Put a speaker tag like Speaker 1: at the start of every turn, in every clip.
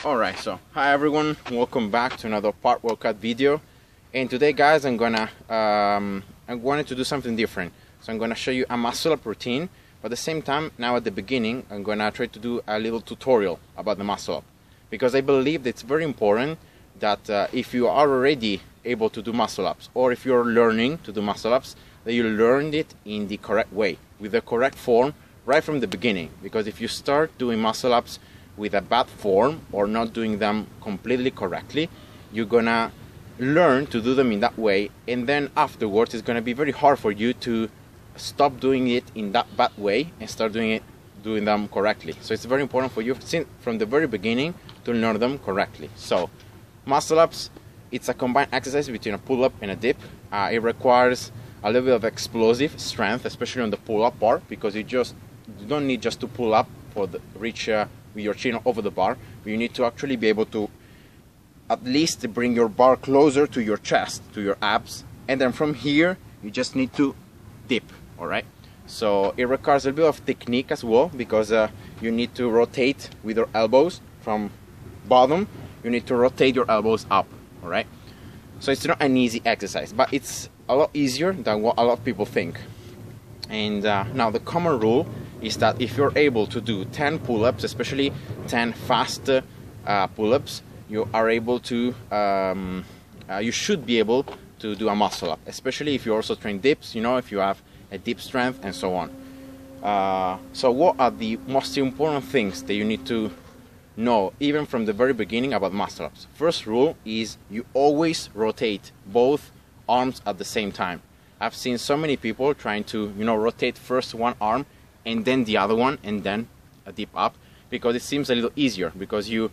Speaker 1: Alright, so hi everyone, welcome back to another part workout video. And today guys I wanted to do something different. So I'm gonna show you a muscle up routine, but at the same time now at the beginning I'm gonna try to do a little tutorial about the muscle up, because I believe that it's very important that if you are already able to do muscle ups, or if you're learning to do muscle ups, that you learned it in the correct way, with the correct form right from the beginning. Because if you start doing muscle ups with a bad form or not doing them completely correctly, you're gonna learn to do them in that way, and then afterwards it's gonna be very hard for you to stop doing it in that bad way and start doing them correctly. So it's very important for you from the very beginning to learn them correctly. So muscle ups, it's a combined exercise between a pull-up and a dip. It requires a little bit of explosive strength, especially on the pull-up part, because you don't need just to pull up for the reach with your chin over the bar, but you need to actually be able to at least bring your bar closer to your chest, to your abs, and then from here you just need to dip. Alright, so it requires a bit of technique as well, because you need to rotate with your elbows from bottom. You need to rotate your elbows up. Alright, so it's not an easy exercise, but it's a lot easier than what a lot of people think. And now the common rule is that if you're able to do 10 pull-ups, especially 10 fast pull-ups, you are able to you should be able to do a muscle up, especially if you also train dips, you know, if you have a dip strength and so on. So what are the most important things that you need to know even from the very beginning about muscle ups? First rule is you always rotate both arms at the same time. I've seen so many people trying to, you know, rotate first one arm and then the other one and then a dip up, because it seems a little easier, because you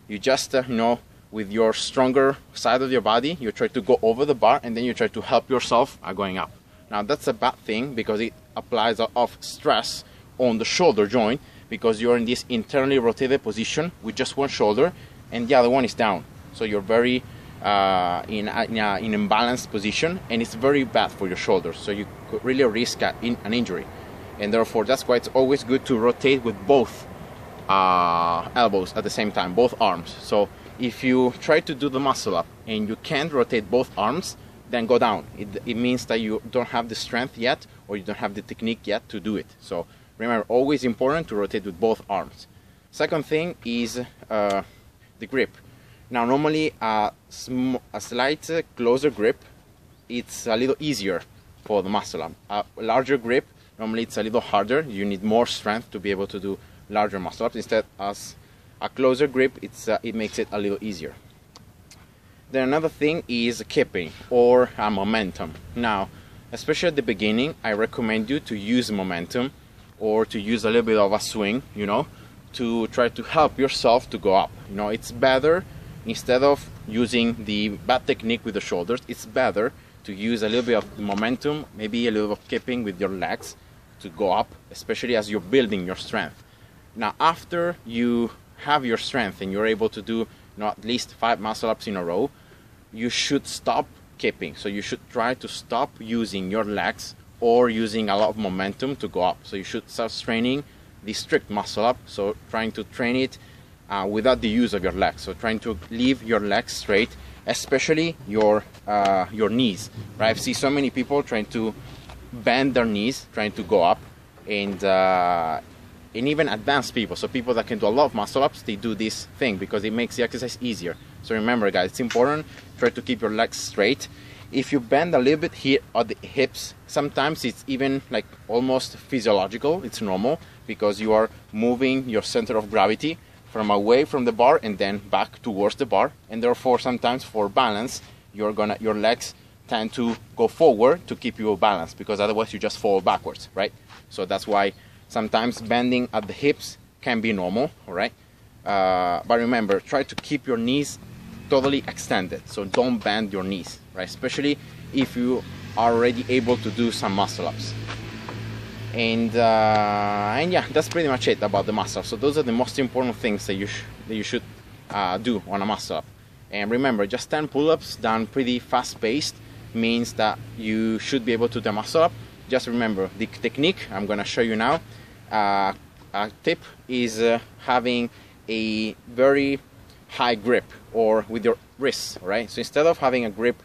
Speaker 1: just you know, with your stronger side of your body you try to go over the bar and then you try to help yourself going up. Now that's a bad thing, because it applies a lot of stress on the shoulder joint, because you're in this internally rotated position with just one shoulder and the other one is down, so you're very in imbalanced position, and it's very bad for your shoulders, so you could really risk an injury. And therefore that's why it's always good to rotate with both elbows at the same time, both arms. So if you try to do the muscle up and you can't rotate both arms, then go down. It means that you don't have the strength yet, or you don't have the technique yet to do it. So remember, always important to rotate with both arms. Second thing is the grip. Now normally a slight closer grip, it's a little easier for the muscle up. A larger grip, normally it's a little harder. You need more strength to be able to do larger muscle ups. Instead, as a closer grip, it makes it a little easier. Then another thing is kipping, or momentum. Now, especially at the beginning, I recommend you to use momentum, or to use a little bit of a swing, you know, to try to help yourself to go up. You know, it's better, instead of using the bad technique with the shoulders, it's better to use a little bit of momentum, maybe a little of kipping with your legs to go up, especially as you're building your strength. Now after you have your strength and you're able to do, you know, at least 5 muscle ups in a row, you should stop kipping. So you should try to stop using your legs or using a lot of momentum to go up. So you should start training the strict muscle up, so trying to train it without the use of your legs. So trying to leave your legs straight, especially your knees, right? I've seen so many people trying to bend their knees, trying to go up, and even advanced people, so people that can do a lot of muscle ups, they do this thing because it makes the exercise easier. So remember guys, it's important, try to keep your legs straight. If you bend a little bit here at the hips, sometimes it's even like almost physiological, it's normal, because you are moving your center of gravity from away from the bar and then back towards the bar, and therefore sometimes for balance your legs tend to go forward to keep you balanced, because otherwise you just fall backwards, right? So that's why sometimes bending at the hips can be normal, all right? But remember, try to keep your knees totally extended, so don't bend your knees, right? Especially if you are already able to do some muscle ups. And yeah, that's pretty much it about the muscle up. So those are the most important things that you should do on a muscle up. And remember, just 10 pull-ups done pretty fast-paced means that you should be able to do a muscle up. Just remember the technique I'm going to show you now. A tip is having a very high grip, or with your wrists, right? So instead of having a grip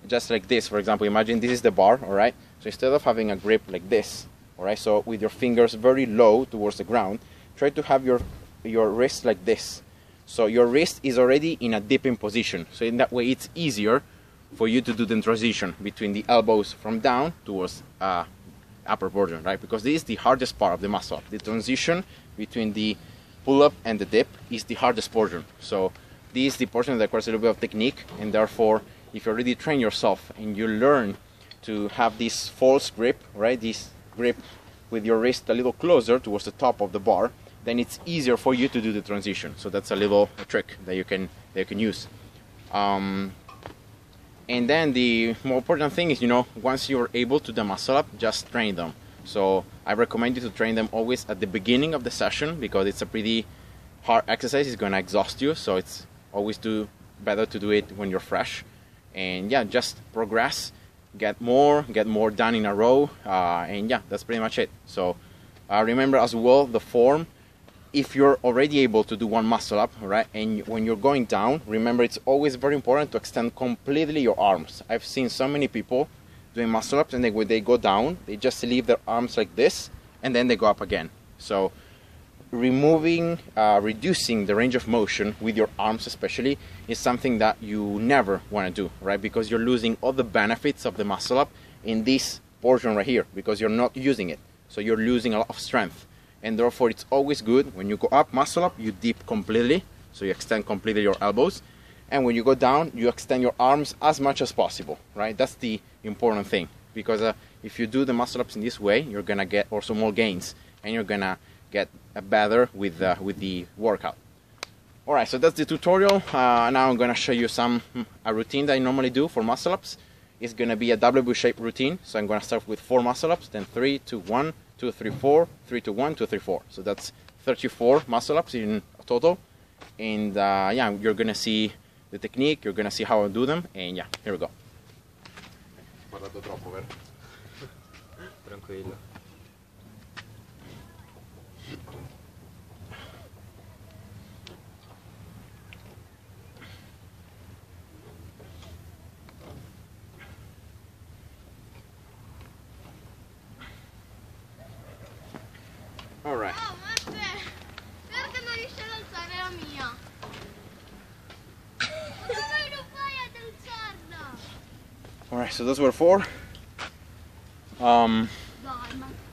Speaker 1: just like this, for example, imagine this is the bar, all right? So instead of having a grip like this, all right, so with your fingers very low towards the ground, try to have your wrist like this. So your wrist is already in a dipping position. So in that way, it's easier for you to do the transition between the elbows from down towards upper portion, right? Because this is the hardest part of the muscle up. The transition between the pull-up and the dip is the hardest portion. So this is the portion that requires a little bit of technique, and therefore, if you already train yourself and you learn to have this false grip, right? This grip with your wrist a little closer towards the top of the bar, then it's easier for you to do the transition. So that's a little trick that you can use. And then the more important thing is, once you're able to do the muscle up, just train them. So I recommend you to train them always at the beginning of the session, because it's a pretty hard exercise. It's gonna exhaust you, so it's always better to do it when you're fresh. And yeah, just progress, get more done in a row, and yeah, that's pretty much it. So remember as well the form. If you're already able to do one muscle up, right, and when you're going down, remember it's always very important to extend completely your arms. I've seen so many people doing muscle ups, and when they go down, they just leave their arms like this, and then they go up again. So reducing the range of motion with your arms especially is something that you never want to do, right? Because you're losing all the benefits of the muscle up in this portion right here, because you're not using it. So you're losing a lot of strength, and therefore it's always good when you go up, muscle up, you dip completely, so you extend completely your elbows, and when you go down, you extend your arms as much as possible, right? That's the important thing, because if you do the muscle ups in this way, you're gonna get also more gains, and you're gonna get better with the workout. Alright, so that's the tutorial. Now I'm gonna show you a routine that I normally do for muscle ups. It's gonna be a W shape routine. So I'm gonna start with 4 muscle ups, then 3, 2, 1, 2, 3, 4, 3, 2, 1, 2, 3, 4. So that's 34 muscle ups in total. And yeah, you're gonna see the technique, you're gonna see how I do them, and yeah, here we go. Parlato troppo, vero?
Speaker 2: Tranquillo.
Speaker 1: Alright.
Speaker 3: Oh, Matte, perché non riesci ad alzare la mia? Ma come non fai ad alzarla?
Speaker 1: Alright, so those were 4.
Speaker 3: Dai,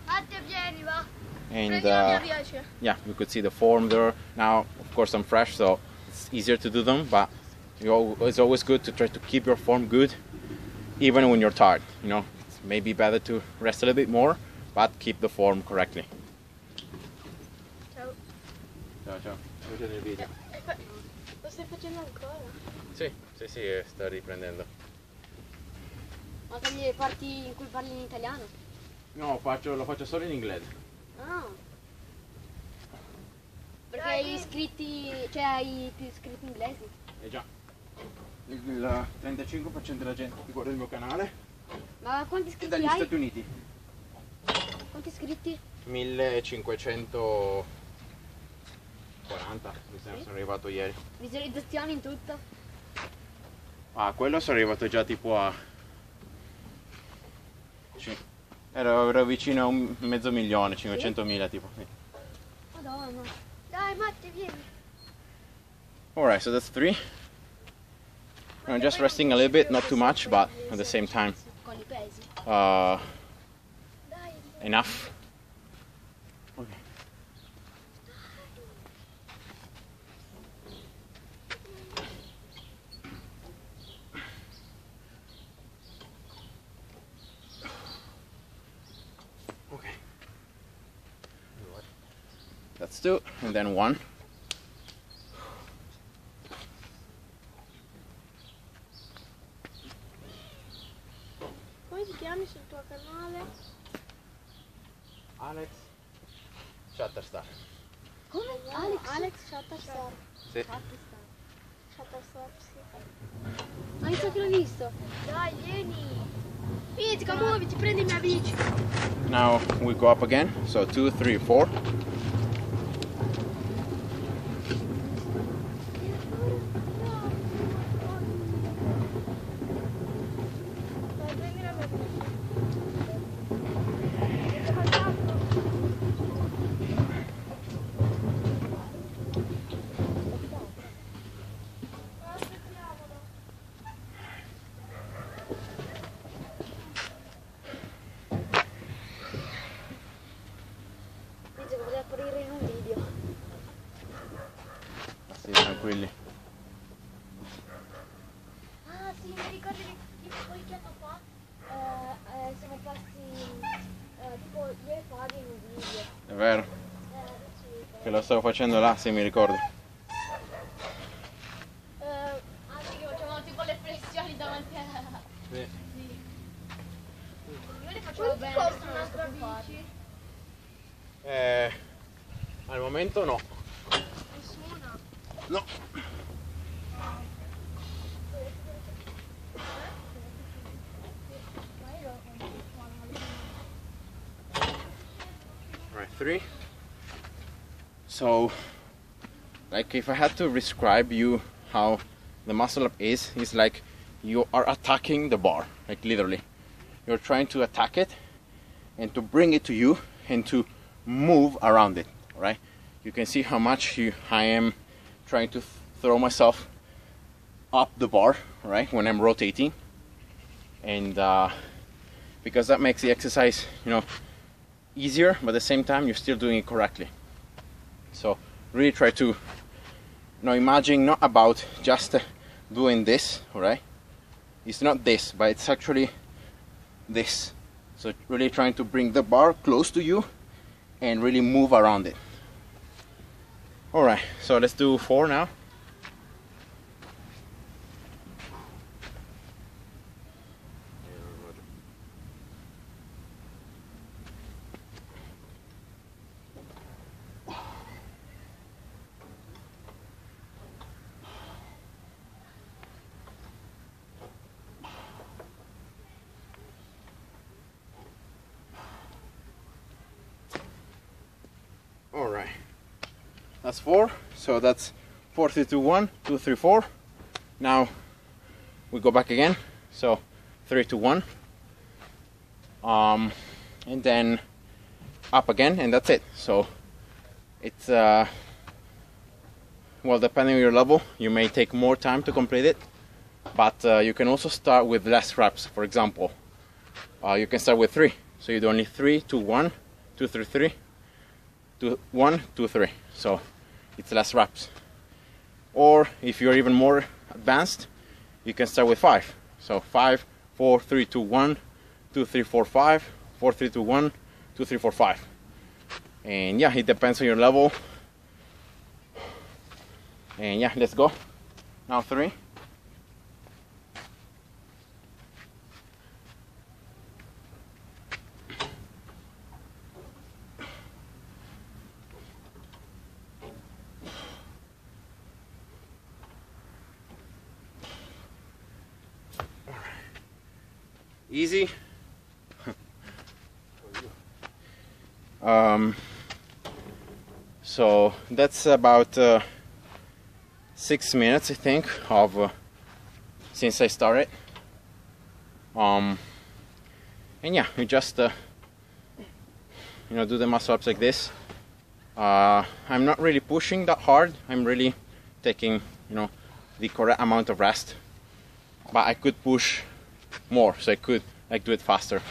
Speaker 3: Matte, vieni, va.
Speaker 1: And
Speaker 3: Riesci.
Speaker 1: yeah, you could see the form there. Now, of course, I'm fresh, so it's easier to do them, but it's always good to try to keep your form good, even when you're tired. It's maybe better to rest a little bit more, but keep the form correctly.
Speaker 3: Ciao.
Speaker 1: Ciao, ciao. Vedete il video?
Speaker 3: Lo stai facendo ancora?
Speaker 1: Sì, sta riprendendo.
Speaker 3: Ma le parti in cui parli in italiano?
Speaker 1: No, lo faccio solo in inglese.
Speaker 3: Ah. Perché hai iscritti, cioè hai più iscritti inglesi?
Speaker 1: Già. Il 35% della gente che guarda il mio canale
Speaker 3: Ma quanti
Speaker 1: è
Speaker 3: iscritti
Speaker 1: dagli
Speaker 3: hai?
Speaker 1: Stati Uniti.
Speaker 3: Quanti iscritti?
Speaker 1: 1540, mi sembra, sono arrivato ieri.
Speaker 3: Visualizzazioni in tutto?
Speaker 1: Quello sono arrivato già tipo a... Ero vicino a 500.000, 500.000 tipo.
Speaker 3: Madonna. Dai, Matte, vieni.
Speaker 1: Alright, so that's 3. I'm just resting a little bit, not too much, but at the same time,
Speaker 3: Con i pesi.
Speaker 1: enough. Okay. Okay. That's 2, and then 1.
Speaker 3: Come ti chiami sul tuo canale?
Speaker 1: Alex Shutterstar.
Speaker 3: Come? Alex Shutterstar.
Speaker 1: Sì.
Speaker 3: Shutterstar, sì. Ma io so che l'ho visto. Dai, vieni. Pizzica, muoviti, prendi la mia bici.
Speaker 1: Now we go up again. So 2, 3, 4. tranquilli.
Speaker 3: Ah sì, mi ricordo che qualche anno fa siamo passi tipo 2 fasi in un video.
Speaker 1: È vero,
Speaker 3: Sì.
Speaker 1: che lo stavo facendo là, se mi ricordo.
Speaker 3: Anche che facevamo tipo le flessioni davanti a...
Speaker 1: Sì.
Speaker 3: Sì. Io le facevo bene, adesso non riesco più a farle.
Speaker 1: Al momento no.
Speaker 3: Nessuna.
Speaker 1: No. Alright, 3. So, like if I had to describe you how the muscle up is, it's like you are attacking the bar, like literally. You're trying to attack it and to bring it to you and to move around it, right? You can see how much I am trying to throw myself up the bar, right, when I'm rotating. And because that makes the exercise, you know, easier, but at the same time you're still doing it correctly. So really try to, imagine not about just doing this, right? It's not this, but it's actually this. So really trying to bring the bar close to you and really move around it. Alright, so let's do 4 now. Alright, that's 4, so that's 4, 3, 2, 1, 2, 3, 4. Now we go back again, so 3, 2, 1, and then up again, and that's it. So it's well, depending on your level, you may take more time to complete it, but you can also start with less reps. For example, you can start with 3, so you do only 3, 2, 1, 2, 3, 3, 2, 1, 2, 3, so it's less reps. Or if you're even more advanced, you can start with 5, so 5, 4, 3, 2, 1, 2, 3, 4, 5, 4, 3, 2, 1, 2, 3, 4, 5. And yeah, it depends on your level. And yeah, let's go. Now 3. Easy. So that's about 6 minutes, I think, of since I started. And yeah, you just do the muscle ups like this. I'm not really pushing that hard. I'm really taking the correct amount of rest, but I could push more, so I could do it faster.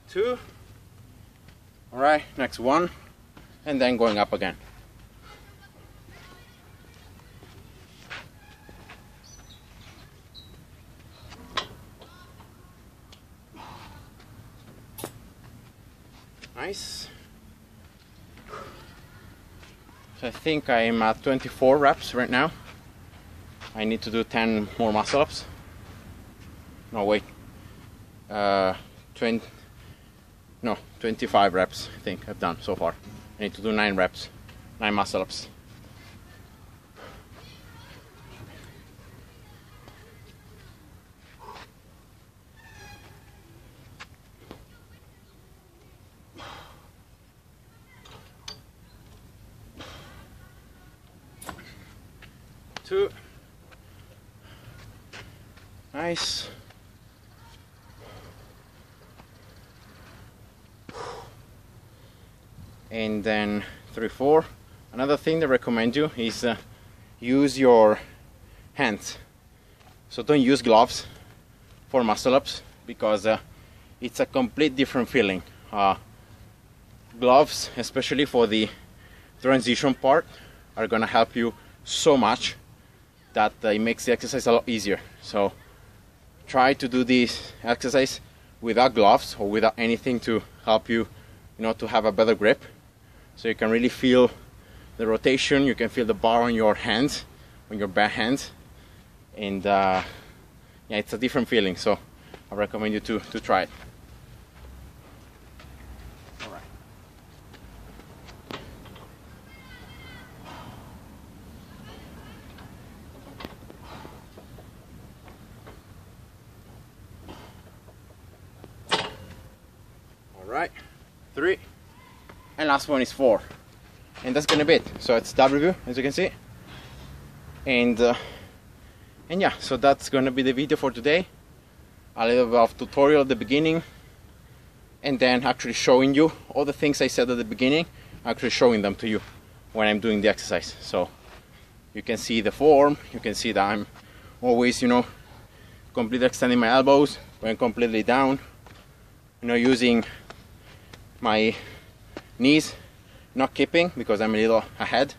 Speaker 1: Two. All right, next 1, and then going up again. Nice. So I think I'm at 24 reps right now. I need to do 10 more muscle ups. No, wait. 25 reps I think I've done so far. I need to do 9 reps, 9 muscle ups. Two. Nice. And then 3, 4. Another thing they recommend you is use your hands. So don't use gloves for muscle ups because it's a complete different feeling. Gloves, especially for the transition part, are gonna help you so much that it makes the exercise a lot easier. So try to do this exercise without gloves or without anything to help you, to have a better grip. So you can really feel the rotation, you can feel the bar on your hands, on your bare hands, and yeah, it's a different feeling. So I recommend you to try it. All right. All right, 3, and last one is 4, and that's gonna be it. So it's W, as you can see, and yeah, so that's gonna be the video for today. A little bit of tutorial at the beginning, and then actually showing you all the things I said at the beginning, actually showing them to you when I'm doing the exercise. So you can see the form, you can see that I'm always, completely extending my elbows, going completely down, using my knees, not keeping because I'm a little ahead,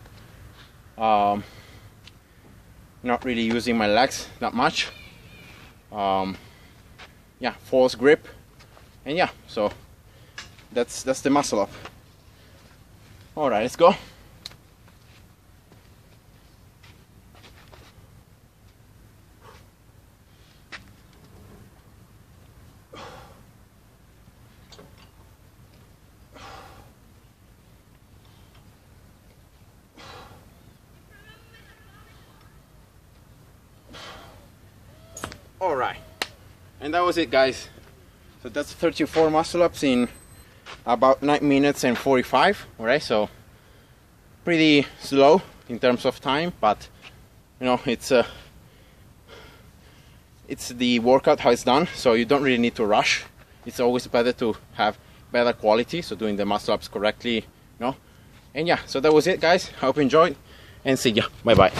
Speaker 1: not really using my legs that much, yeah, false grip, and yeah, so that's the muscle up. All right, let's go. All right, and that was it, guys. So that's 34 muscle ups in about 9 minutes and 45. All right, so pretty slow in terms of time, but it's the workout how it's done, so you don't really need to rush. It's always better to have better quality, so doing the muscle ups correctly, And yeah, so that was it, guys. I hope you enjoyed, and see ya. Bye bye.